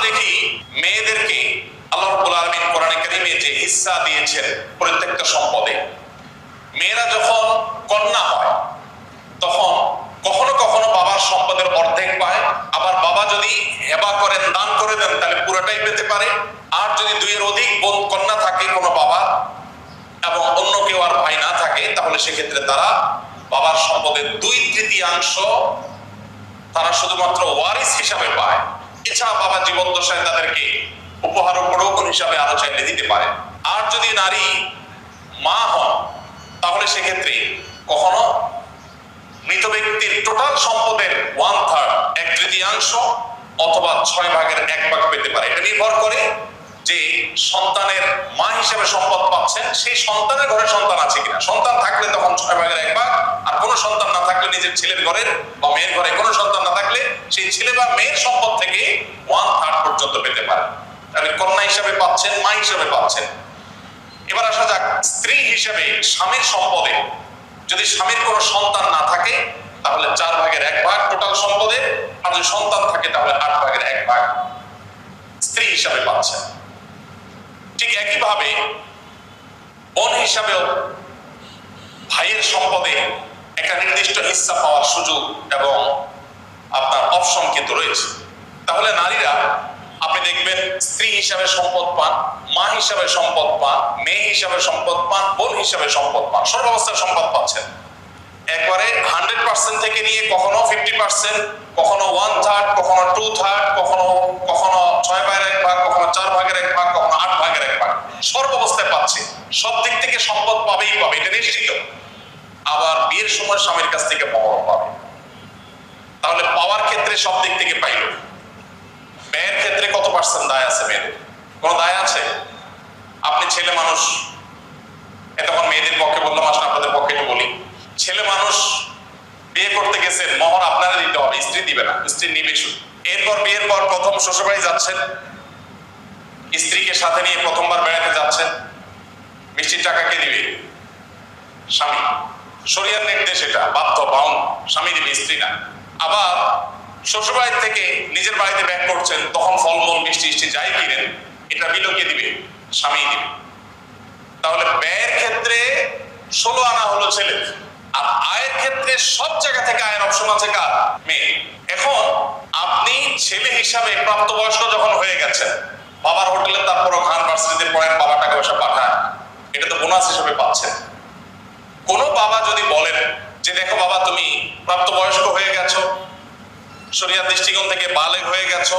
দেখি মেয়েদেরকে আল্লাহ রাব্বুল আলামিন কোরআনে কারীমে যে হিস্সা দিয়েছেন প্রত্যেকটা সম্পদে, মেয়েরা যখন কন্যা হয় তখন কখনো কখনো বাবার সম্পদের অর্ধেক পায়, আবার বাবা যদি হেবা করেন, দান করে দেন, তাহলে পুরোটাই পেতে পারে। আর যদি দুইয়ের অধিক কন্যা থাকে কোনো বাবা এবং অন্য কেউ আর ভাই না থাকে, তাহলে সেক্ষেত্রে তারা বাবার সম্পদের 2/3 তারা শুধুমাত্র ওয়ারিস হিসাবে পায়। এছাড়া বাবা জীবদ্দশায় তাদেরকে উপহার ও প্রলোভন হিসাবে আরো চাইলে দিতে পারে। আর যদি নারী মা হন তাহলে সেক্ষেত্রে কখনো মৃত ব্যক্তির টোটাল সম্পদের 1/3 1/3 অথবা 6/1 পেতে পারে। এটা নির্ভর করে যে সন্তানের মা হিসেবে সম্পদ পাচ্ছেন সেই সন্তানের ঘরে সন্তান আছে কিনা। সন্তান থাকলে তখন 6/1, আর কোনো সন্তান না থাকলে, নিজের ছেলের ঘরের বা মেয়ের ঘরে কোনো সন্তান না থাকলে সেই ছেলে বা মেয়ের সম্পদ থেকে 1/3 পর্যন্ত পেতে পারে। তাহলে কন্যা হিসাবে পাচ্ছেন, মা হিসাবে পাচ্ছেন। এবার আসা যাক স্ত্রী হিসেবে স্বামীর সম্পদে। যদি স্বামীর কোনো সন্তান না থাকে তাহলে 4/1 টোটাল সম্পদে, আর যদি সন্তান থাকে তাহলে 8/1 স্ত্রী হিসাবে পাচ্ছেন। ঠিক একইভাবে বোন হিসাবেও ভাইয়ের সম্পদে একটা নির্দিষ্ট হিস্সা পাওয়ার সুযোগ এবং আপনার অপশন কিন্তু রয়েছে। তাহলে নারীরা আপনি দেখবেন স্ত্রী হিসাবে সম্পদ পান, মা হিসাবে সম্পদ পান, মেয়ে হিসাবে সম্পদ পান, বোন হিসাবে সম্পদ পান, সর্বাবস্থায় সম্পদ পাচ্ছেন। একবারে 100% থেকে নিয়ে কখনো 50%, কখনো 1/3, কখনো 2/3, কখনো 6/1, কখনো 4/1, কখনো 8/1, সর্বাবস্থায় পাচ্ছে। সব দিক থেকে সম্পদ পাবেই পাবে, এটা নিশ্চিত। আবার বিয়ের সময় স্বামীর কাছ থেকে পাওয়া পাবে। তাহলে পাওয়ার ক্ষেত্রে সব দিক থেকে পাইল, ব্যয়ের ক্ষেত্রে কত পার্সেন্ট দায় আছে মেয়েদের? কোন দায় আছে? আপনি ছেলে মানুষ, তখন মেয়েদের পক্ষে বললাম, আসলে আপনাদের পক্ষে একটু বলি। ছেলে মানুষ বিয়ে করতে গেছেন, মোহর আপনারা দিতে হবে, স্ত্রী দিবে না, স্ত্রী নিবে শুধু। এরপর বিয়ের পর প্রথম শ্বশুরবাড়ি যাচ্ছেন, স্ত্রীকে সাথে নিয়ে প্রথমবার বেড়াতে যাচ্ছেন, মিষ্টির টাকা কে দিবে? স্বামী। শরিয়ার নির্দেশ, এটা বাধ্য, বাউন্ড, স্বামী দিবে, স্ত্রী না। আবার শ্বশুরবাড়ি থেকে নিজের বাড়িতে ব্যাক করছেন, তখন ফলমূল মিষ্টি যাই কিনেন, এটা বিলও কে দিবে? স্বামী দিবে। তাহলে ব্যয়ের ক্ষেত্রে 16 আনা হলো ছেলে, আর আয়ের ক্ষেত্রে সব জায়গা থেকে আয়ের অপশন আছে কার? মেয়ে। এখন আপনি ছেলে হিসাবে প্রাপ্তবয়স্ক যখন হয়ে গেছেন, বাবার হোটেলে তারপরও খান, ভার্সিটিতে পড়েন, বাবা টাকা পয়সা পাঠায়, এটা তো বোনাস হিসেবে পাচ্ছেন। কোন বাবা যদি বলেন যে দেখো বাবা, তুমি প্রাপ্তবয়স্ক হয়ে গেছো, শরিয়ার দৃষ্টিকোণ থেকে বালেগ হয়ে গেছো,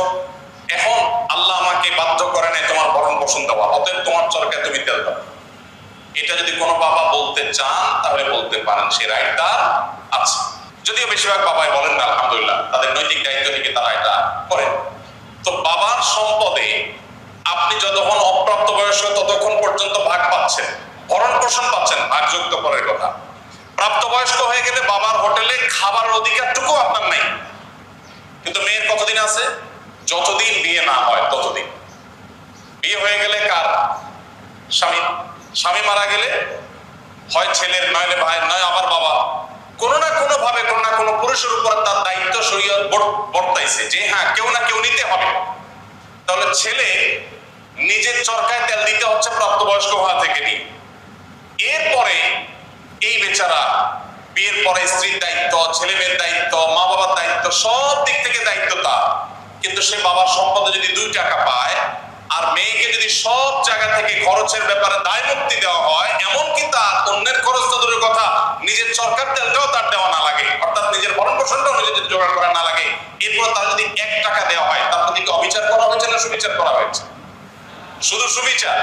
এখন আল্লাহ আমাকে বাধ্য করে নাই তোমার ভরণ পোষণ দেওয়া, অতএব তোমার চরকায় তুমি তেল দাও, এটা যদি কোনো বাবা বলতে চান তাহলে বলতে পারেন, সে রাইট তার আছে। যদিও বেশিরভাগ বাবাই বলেন না, আলহামদুলিল্লাহ, তাদের নৈতিক দায়িত্ব থেকে তারা এটা করেন। তো বাবার সম্পদে আপনি যতক্ষণ অপ্রাপ্ত বয়স্ক ততক্ষণ পর্যন্ত ভাগ পাচ্ছেন, ভরণ পোষণ পাচ্ছেন, ভাগযুক্ত পরের কথা। প্রাপ্তবয়স্ক হয়ে গেলে বাবার হোটেলে খাবারের অধিকারটুকু আপনার নেই। কিন্তু মেয়ের কতদিন আছে? যতদিন বিয়ে না হয় ততদিন। বিয়ে হয়ে গেলে কার? স্বামী। স্বামী মারা গেলে হয় ছেলের, নইলে ভাইয়ের, নয় আবার বাবা। কোনো না কোনো ভাবে কোনো না কোনো পুরুষের উপর তার দায়িত্ব শরীয়ত বর্তাইছে যে হ্যাঁ কেউ না কেউ নিতে হবে। তাহলে ছেলে নিজের চরকায় তেল দিতে হচ্ছে প্রাপ্তবয়স্ক হওয়া থেকে নিয়ে। এরপরে এই বেচারা বিয়ের পরে স্ত্রীর দায়িত্ব, ছেলে মেয়ের দায়িত্ব, মা বাবার দায়িত্ব, সব দিক থেকে দায়িত্ব তার। কিন্তু সে বাবার সম্পদে যদি 2 টাকা পায়, আর মেয়েকে যদি সব জায়গা থেকে খরচের ব্যাপারে দায় মুক্তি দেওয়া হয়, এমনকি তার অন্যের খরচ তো দূরের কথা, নিজের সরকার তেলটাও তার দেওয়া না লাগে, অর্থাৎ নিজের ভরণ পোষণটাও নিজে যদি জোগাড় করা না লাগে, এরপর তার যদি 1 টাকা দেওয়া হয়, তার প্রতি অবিচার করা হয়েছে না সুবিচার করা হয়েছে? শুধু সুবিচার।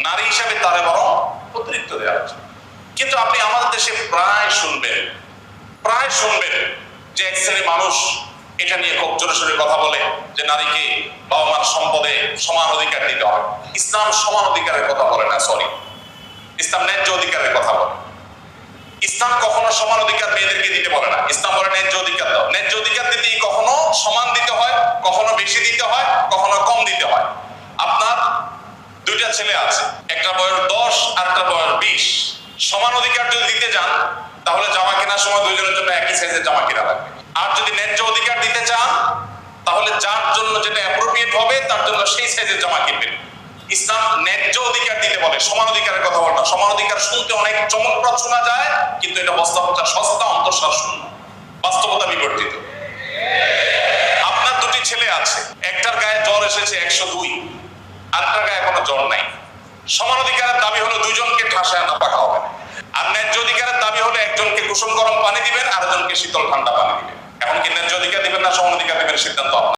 নারী হিসাবে তারে বরং অতিরিক্ত দেওয়া হয়েছে। কিন্তু আপনি আমাদের দেশে প্রায় শুনবেন যে এক শ্রেণীর মানুষ এটা নিয়ে খুব জোরে সোরে কথা বলে যে নারীকে বাবা মার সম্পদে সমান অধিকার দিতে হবে। ইসলাম সমান অধিকারের কথা বলে না, সরি, ইসলাম ন্যায্য অধিকারের কথা বলে। ইসলাম কখনো সমান অধিকার মেয়েদেরকে দিতে বলে না, ইসলাম বলে ন্যায্য অধিকার দাও। ন্যায্য অধিকার দিতে কখনো সমান দিতে হয়, কখনো বেশি দিতে হয়, কখনো কম দিতে হয়। আপনার 2টা ছেলে আছে, একটা বয়স 10 আর একটা বয়স 20। সমান অধিকার যদি দিতে যান তাহলে জামা কেনার সময় দুইজনের জন্য একই সাইজের জামা কেনা লাগবে। আর যদি ন্যায্য অধিকার দিতে চান তাহলে যার জন্য যেটা অ্যাপ্রোপ্রিয়েট হবে তার জন্য সেই সাইজের জামা কিনবেন। ইসলাম ন্যায্য অধিকার দিতে বলে, সমান অধিকারের কথা বলে না। সমান অধিকার শুনতে অনেক চমৎকার শোনা যায়, কিন্তু এটা বাস্তবতা সস্তা, অন্তঃসার শূন্য, বাস্তবতা বিবর্তিত। আপনার দুটি ছেলে আছে, একটার গায়ে জ্বর এসেছে 102, আরেকটার গায়ে কোনো জ্বর নাই। সমান অধিকারের দাবি হলো দুইজনকে ঠাসা নাপা খাওয়াবেন, আর ন্যায্য অধিকারের দাবি হলো একজনকে কুসুম গরম পানি দিবেন, আরেকজনকে শীতল ঠান্ডা পানি দিবেন। এখন কি ন্যায্য অধিকার দিবেন না সমান অধিকার দিবেন, সিদ্ধান্ত আপনার।